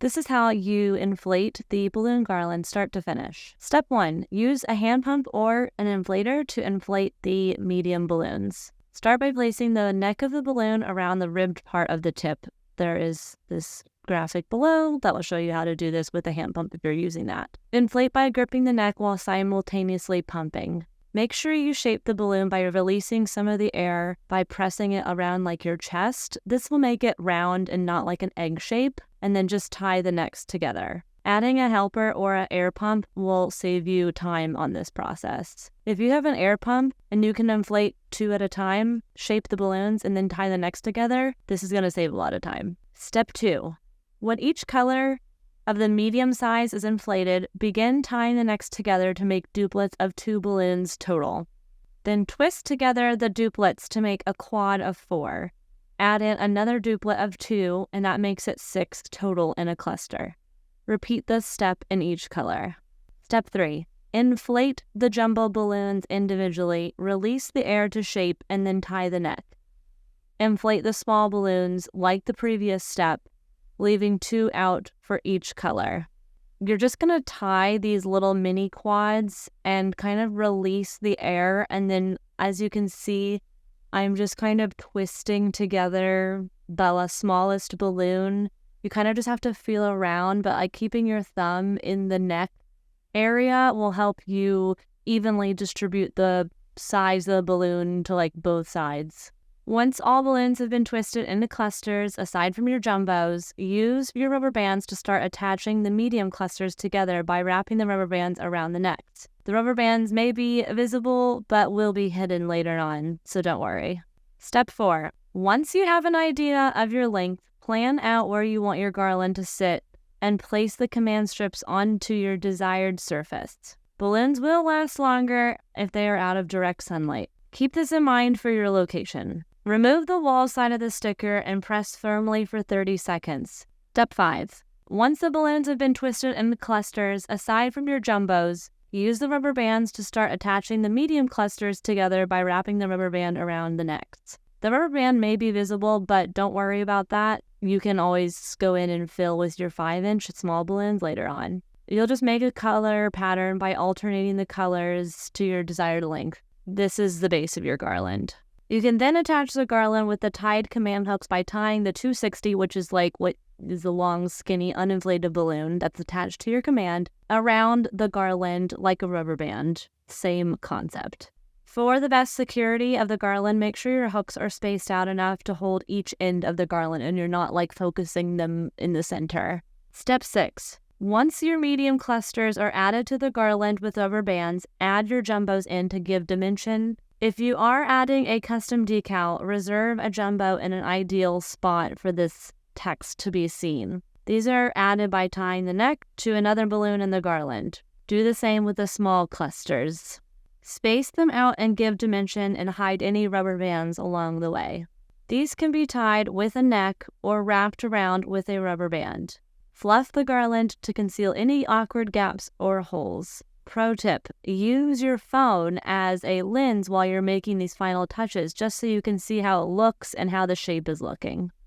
This is how you inflate the balloon garland start to finish. Step 1. Use a hand pump or an inflator to inflate the medium balloons. Start by placing the neck of the balloon around the ribbed part of the tip. There is this graphic below that will show you how to do this with a hand pump if you're using that. Inflate by gripping the neck while simultaneously pumping. Make sure you shape the balloon by releasing some of the air by pressing it around like your chest. This will make it round and not like an egg shape, and then just tie the necks together. Adding a helper or an air pump will save you time on this process. If you have an air pump and you can inflate 2 at a time, shape the balloons, and then tie the necks together, this is going to save a lot of time. Step 2. When each color of the medium size is inflated, begin tying the necks together to make duplets of 2 balloons total. Then twist together the duplets to make a quad of 4. Add in another duplet of 2, and that makes it 6 total in a cluster. Repeat this step in each color. Step 3. Inflate the jumbo balloons individually, release the air to shape, and then tie the neck. Inflate the small balloons like the previous step, leaving 2 out for each color. You're just going to tie these little mini quads and kind of release the air, and then as you can see, I'm just kind of twisting together the smallest balloon. You kind of just have to feel around, but like keeping your thumb in the neck area will help you evenly distribute the size of the balloon to like both sides. Once all balloons have been twisted into clusters, aside from your jumbos, use your rubber bands to start attaching the medium clusters together by wrapping the rubber bands around the necks. The rubber bands may be visible, but will be hidden later on, so don't worry. Step 4. Once you have an idea of your length, plan out where you want your garland to sit and place the command strips onto your desired surface. Balloons will last longer if they are out of direct sunlight. Keep this in mind for your location. Remove the wall side of the sticker and press firmly for 30 seconds. Step 5. Once the balloons have been twisted into clusters, aside from your jumbos, use the rubber bands to start attaching the medium clusters together by wrapping the rubber band around the necks. The rubber band may be visible, but don't worry about that. You can always go in and fill with your 5-inch small balloons later on. You'll just make a color pattern by alternating the colors to your desired length. This is the base of your garland. You can then attach the garland with the tied command hooks by tying the 260, which is like what is a long, skinny, uninflated balloon that's attached to your command, around the garland like a rubber band. Same concept. For the best security of the garland, make sure your hooks are spaced out enough to hold each end of the garland and you're not like focusing them in the center. Step 6. Once your medium clusters are added to the garland with rubber bands, add your jumbos in to give dimension. If you are adding a custom decal, reserve a jumbo in an ideal spot for this text to be seen. These are added by tying the neck to another balloon in the garland. Do the same with the small clusters. Space them out and give dimension and hide any rubber bands along the way. These can be tied with a neck or wrapped around with a rubber band. Fluff the garland to conceal any awkward gaps or holes. Pro tip, use your phone as a lens while you're making these final touches just so you can see how it looks and how the shape is looking.